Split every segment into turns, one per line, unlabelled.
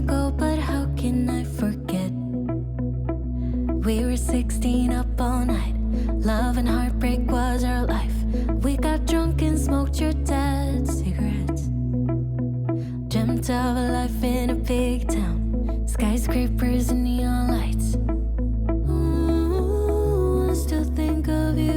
ago, but how can I forget? We were 16 up all night. Love and heartbreak was our life. We got drunk and smoked your dad's cigarettes. Dreamt of a life in a big town, skyscrapers and neon lights. Ooh, I still think of you.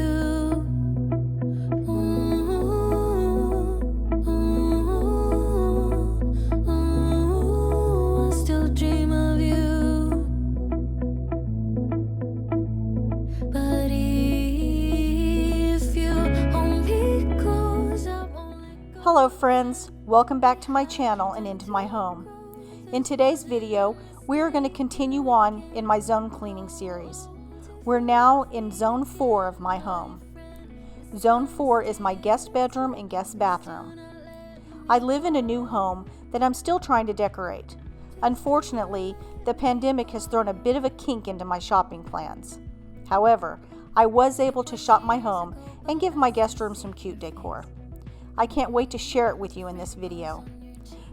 Hello friends, welcome back to my channel and into my home. In today's video, we are going to continue on in my zone cleaning series. We're now in zone 4 of my home. Zone 4 is my guest bedroom and guest bathroom. I live in a new home that I'm still trying to decorate. Unfortunately, the pandemic has thrown a bit of a kink into my shopping plans. However, I was able to shop my home and give my guest room some cute decor. I can't wait to share it with you in this video.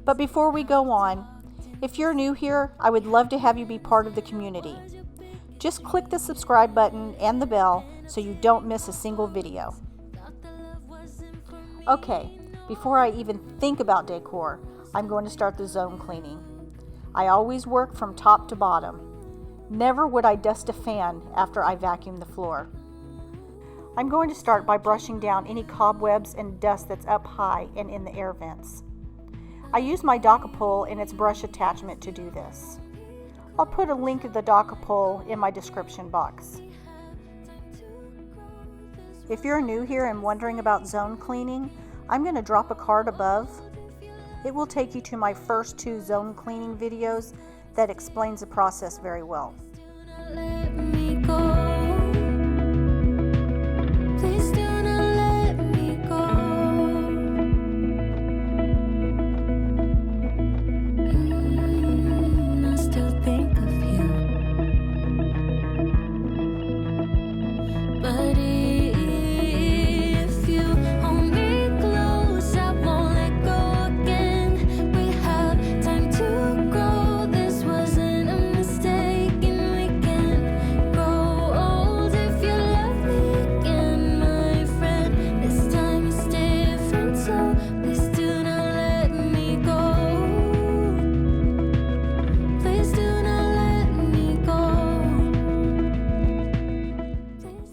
But before we go on, if you're new here, I would love to have you be part of the community. Just click the subscribe button and the bell so you don't miss a single video. Okay, before I even think about decor, I'm going to start the zone cleaning. I always work from top to bottom. Never would I dust a fan after I vacuum the floor. I'm going to start by brushing down any cobwebs and dust that's up high and in the air vents. I use my Docapole and its brush attachment to do this. I'll put a link to the Docapole in my description box. If you're new here and wondering about zone cleaning, I'm going to drop a card above. It will take you to my first 2 zone cleaning videos that explains the process very well.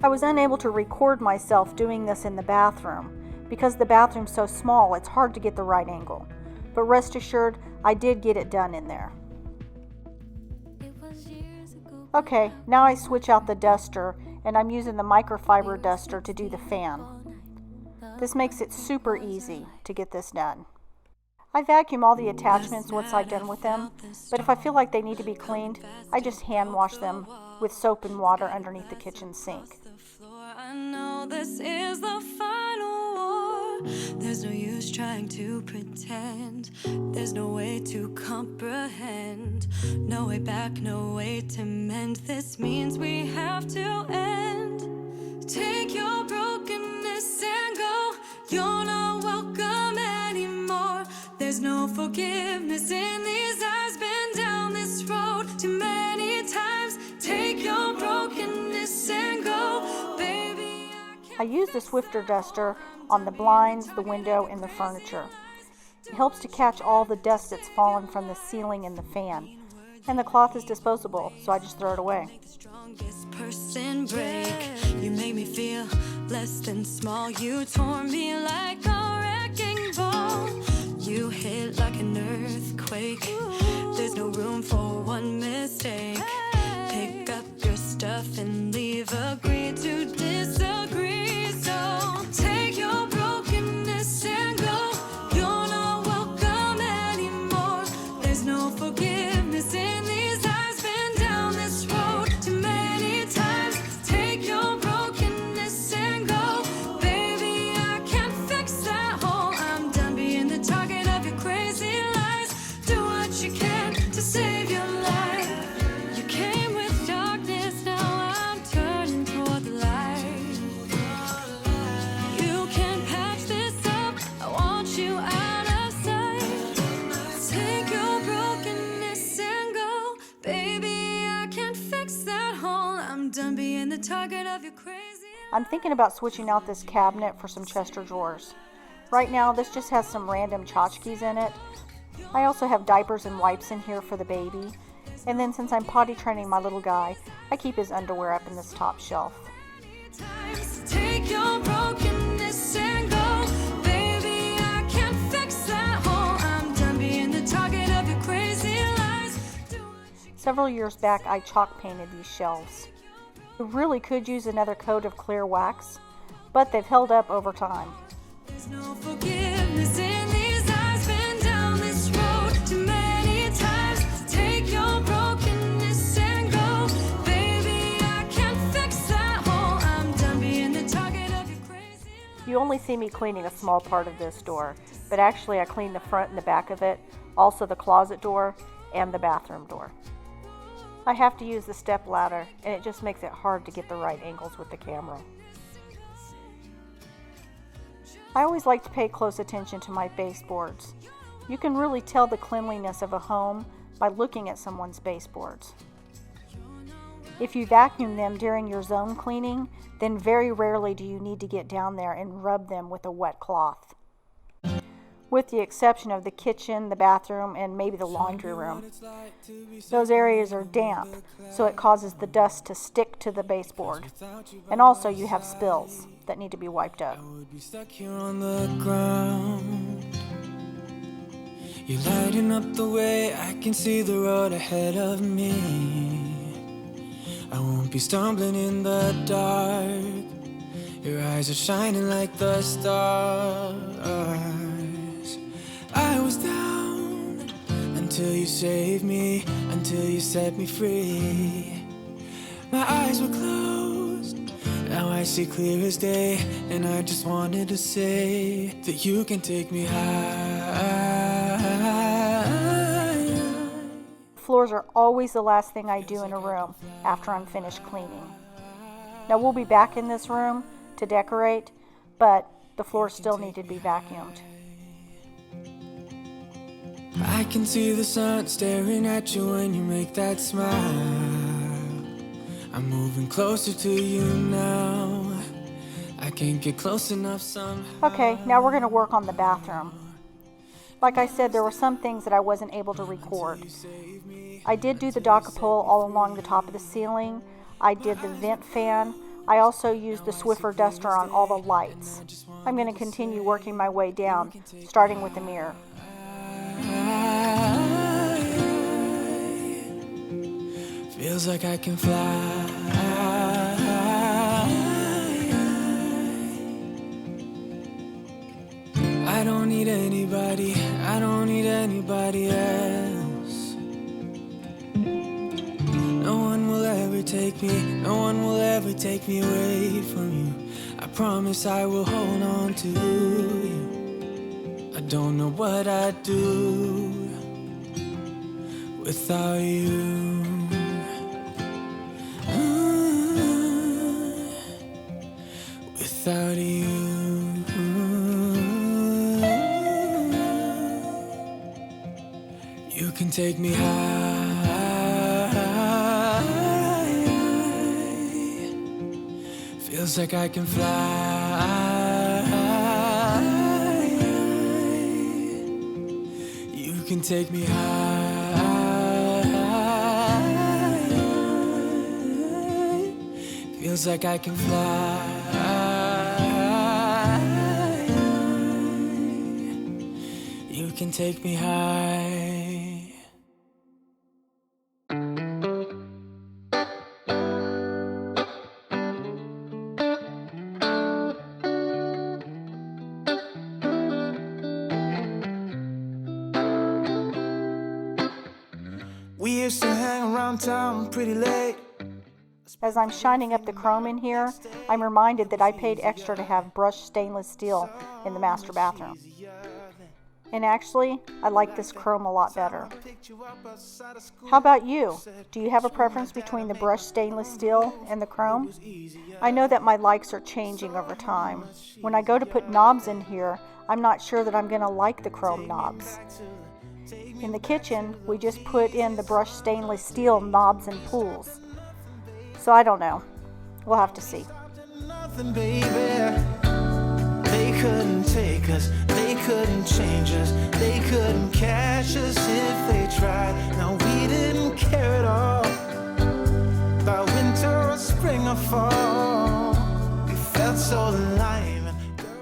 I was unable to record myself doing this in the bathroom. Because the bathroom's so small, it's hard to get the right angle. But rest assured, I did get it done in there. Okay, now I switch out the duster, and I'm using the microfiber duster to do the fan. This makes it super easy to get this done. I vacuum all the attachments once I'm done with them, but if I feel like they need to be cleaned, I just hand wash them with soap and water underneath the kitchen sink.
I know this is the final war. There's no use trying to pretend. There's no way to comprehend. No way back, no way to mend. This means we have to end. Take your brokenness and go. You're not welcome anymore. There's no forgiveness in these eyes. Been down this road too many times. Take your brokenness and go, baby.
I use the Swiffer duster on the blinds, the window, and the furniture. It helps to catch all the dust that's fallen from the ceiling and the fan. And the cloth is disposable, so I just throw it away.
Strongest person break. You made me feel less than small. You tore me like a wrecking ball. You hit like an earthquake. There's no room for one mistake. Pick up your stuff and leave. Agree to disagree. So take your brokenness and go. You're not welcome anymore. There's no forgiveness in these eyes. Been down this road too many times. Take your brokenness and go. Baby, I can't fix that hole. I'm done being the target of your crazy lies. Do what you can to save your life. You came with darkness, now I'm turning toward the light. done being the target of your crazy.
I'm thinking about switching out this cabinet for some Chester drawers. Right now, this just has some random tchotchkes in it. I also have diapers and wipes in here for the baby. And then since I'm potty training my little guy, I keep his underwear up in this top shelf.
Take your brokenness and go, baby, I can't fix that hole. I'm done being the target of your crazy lies.
Several years back, I chalk painted these shelves. We really could use another coat of clear wax, but they've held up over time.
There's no forgiveness in these eyes. Been down this road too many times. Take your brokenness and go, baby, I can't fix that hole. I'm done being the target of your crazy.
You only see me cleaning a small part of this door, but actually I clean the front and the back of it, also the closet door and the bathroom door. I have to use the step ladder, and it just makes it hard to get the right angles with the camera. I always like to pay close attention to my baseboards. You can really tell the cleanliness of a home by looking at someone's baseboards. If you vacuum them during your zone cleaning, then very rarely do you need to get down there and rub them with a wet cloth. With the exception of the kitchen, the bathroom, and maybe the laundry room. Those areas are damp, so it causes the dust to stick to the baseboard. And also you have spills that need to be wiped up.
I would be stuck here on the ground. You're lighting up the way, I can see the road ahead of me. I won't be stumbling in the dark. Your eyes are shining like the stars. I was down until you saved me, until you set me free. My eyes were closed, now I see clear as day, and I just wanted to say that you can take me high.
Floors are always the last thing I do in a room after I'm finished cleaning. Now we'll be back in this room to decorate, but the floors still need to be vacuumed.
I can see the sun staring at you when you make that smile. I'm moving closer to you now. I can't get close enough somehow.
Okay, now we're going to work on the bathroom. Like I said, there were some things that I wasn't able to record. I did do the Docapole all along the top of the ceiling. I did the vent fan. I also used the Swiffer duster on all the lights. I'm going to continue working my way down, starting with the mirror.
Feels like I can fly. I don't need anybody, I don't need anybody else. No one will ever take me, no one will ever take me away from you. I promise I will hold on to you. I don't know what I'd do without you. Without you. You can take me high. Feels like I can fly. You can take me high. Feels like I can fly. You can take me high. We used to hang around town pretty late.
As I'm shining up the chrome in here, I'm reminded that I paid extra to have brushed stainless steel in the master bathroom. And actually, I like this chrome a lot better. How about you? Do you have a preference between the brushed stainless steel and the chrome? I know that my likes are changing over time. When I go to put knobs in here, I'm not sure that I'm going to like the chrome knobs. In the kitchen, we just put in the brushed stainless steel knobs and pulls. So I don't know. We'll have to see.
Nothing, baby. They couldn't take us, they couldn't change us, they couldn't catch us if they tried. No, we didn't care at all about winter or spring or fall. We felt so alive.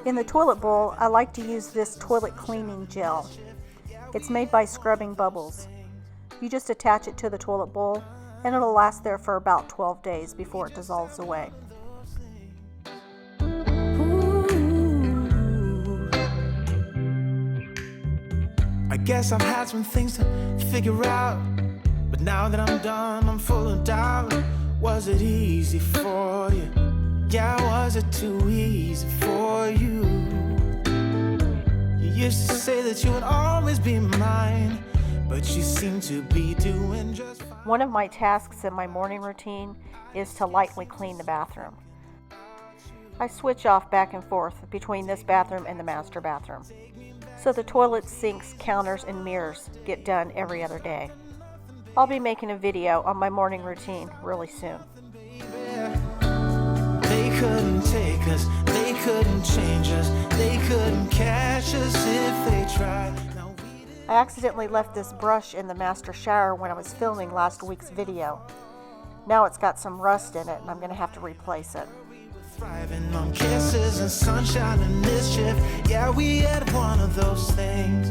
In the toilet bowl, I like to use this toilet cleaning gel. It's made by Scrubbing Bubbles. You just attach it to the toilet bowl and it'll last there for about 12 days before it dissolves away.
I guess I've had some things to figure out, but now that I'm done, I'm full of doubt. Was it easy for you? Yeah, was it too easy for you? You used to say that you would always be mine, but you seem to be doing just fine.
One of my tasks in my morning routine is to lightly clean the bathroom. I switch off back and forth between this bathroom and the master bathroom, so the toilets, sinks, counters, and mirrors get done every other day. I'll be making a video on my morning routine really soon.
They couldn't take us, they couldn't change us, they couldn't catch us if they tried.
I accidentally left this brush in the master shower when I was filming last week's video. Now it's got some rust in it and I'm going to have to replace it.
Thriving on kisses and sunshine and mischief. Yeah, we had one of those things.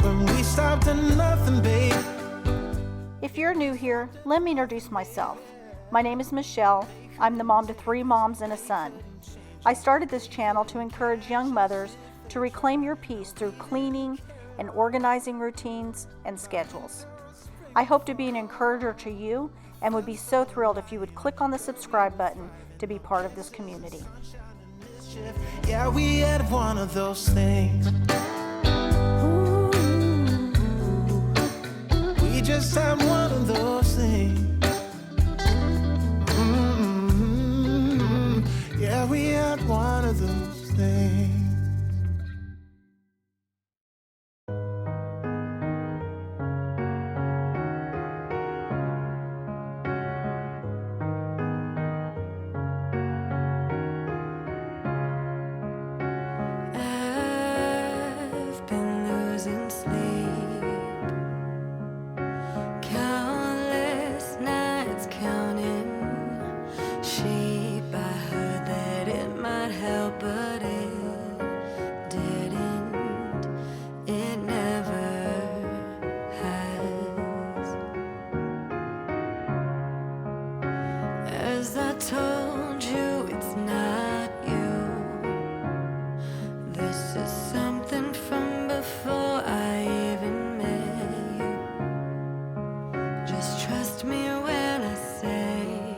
When we stopped at nothing, babe.
If you're new here, let me introduce myself. My name is Michelle. I'm the mom to 3 moms and a son. I started this channel to encourage young mothers to reclaim your peace through cleaning and organizing routines and schedules. I hope to be an encourager to you and would be so thrilled if you would click on the subscribe button to be part of this community.
Yeah, we had one of those things. We just had one of those things. Yeah, we had one of those things.
As I told you, it's not you. This is something from before I even met you. Just trust me when I say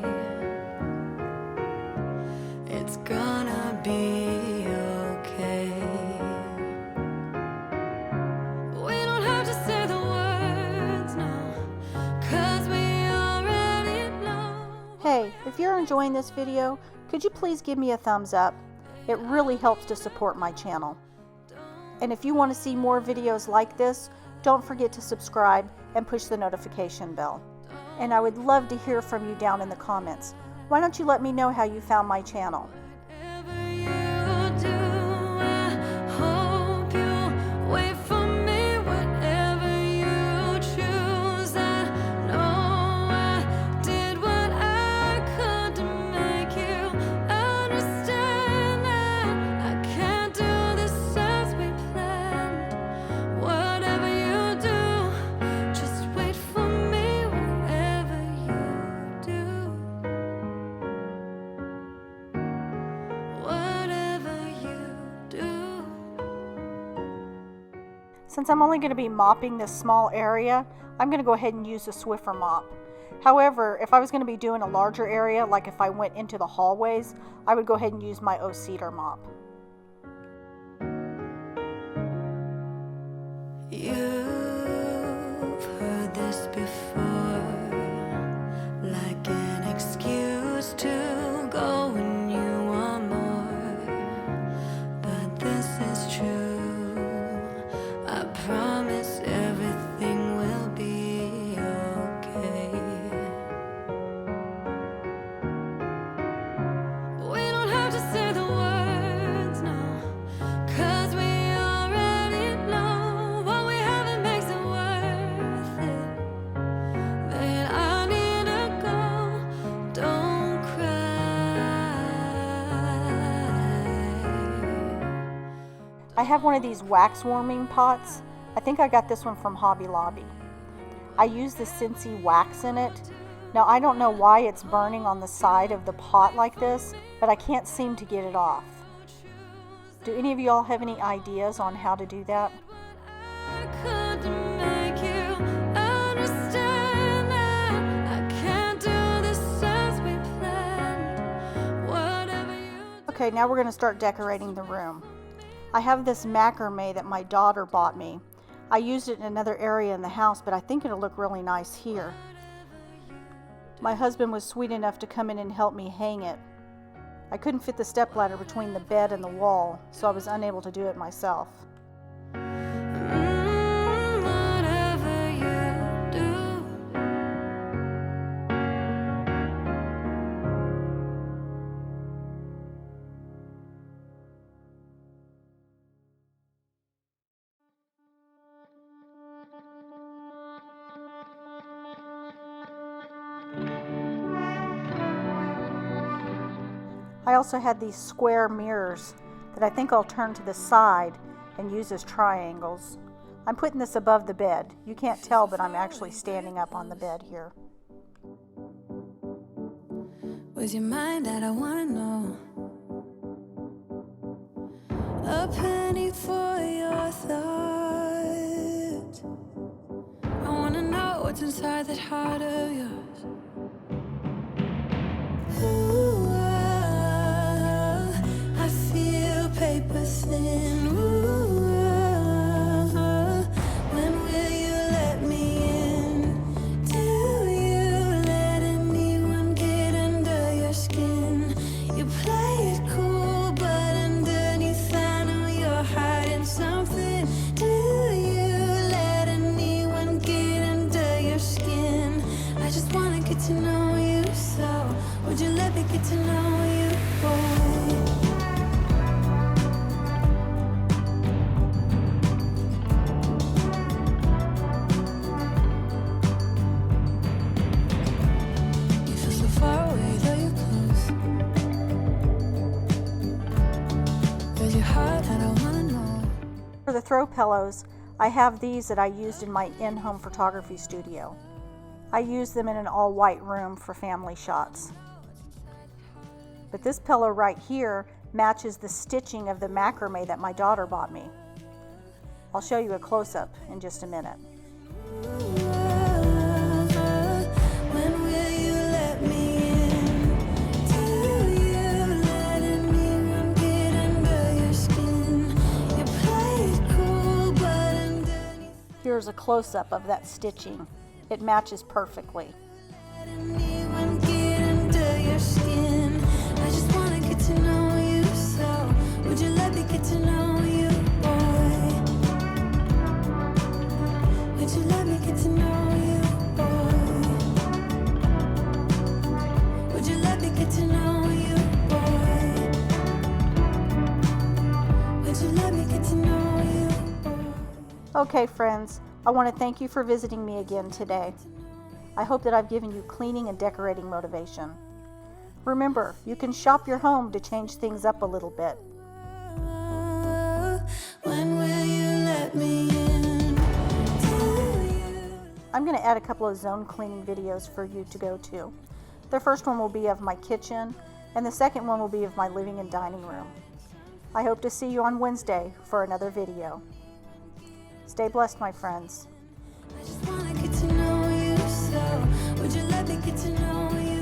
it's gonna be okay. We don't have to say the words, no, 'cause we already know.
Hey, if you're enjoying this video, could you please give me a thumbs up? It really helps to support my channel. And if you want to see more videos like this, don't forget to subscribe and push the notification bell. And I would love to hear from you down in the comments. Why don't you let me know how you found my channel?
Whatever you do, I hope you wait for me. Whatever you choose, I know I did what I could to make you understand that I can't do this as we planned. Whatever you do, just wait for me. Whatever you do. Whatever you do.
Since I'm only going to be mopping this small area, I'm going to go ahead and use a Swiffer mop. However, if I was going to be doing a larger area, like if I went into the hallways, I would go ahead and use my O-Cedar mop.
You've heard this before, like an excuse to go when you want more. But this is
I have one of these wax warming pots. I think I got this one from Hobby Lobby. I use the Scentsy wax in it. Now I don't know why it's burning on the side of the pot like this, but I can't seem to get it off. Do any of y'all have any ideas on how to do that? Okay, now we're going to start decorating the room. I have this macrame that my daughter bought me. I used it in another area in the house, but I think it'll look really nice here. My husband was sweet enough to come in and help me hang it. I couldn't fit the stepladder between the bed and the wall, so I was unable to do it myself. I also had these square mirrors that I think I'll turn to the side and use as triangles. I'm putting this above the bed. You can't tell, but I'm actually standing up on the bed here.
Was your mind that I want to know? A penny for your thought. I want to know what's inside that heart of yours. Ooh, I feel paper thin. Ooh, when will you let me in? Do you let anyone get under your skin? You play it cool, but underneath I know you're hiding something. Do you let anyone get under your skin? I just wanna get to know you, so would you let me get to know you, boy?
For the throw pillows, I have these that I used in my in-home photography studio. I use them in an all-white room for family shots. But this pillow right here matches the stitching of the macrame that my daughter bought me. I'll show you a close-up in just a minute. Here's a close-up of that stitching. It matches perfectly. Okay, friends, I want to thank you for visiting me again today. I hope that I've given you cleaning and decorating motivation. Remember, you can shop your home to change things up a little bit.
When will you let me in?
I'm going to add a couple of zone cleaning videos for you to go to. The first one will be of my kitchen, and the second one will be of my living and dining room. I hope to see you on Wednesday for another video. Stay blessed, my friends.
I just wanna get to know you, so would you let me get to know you?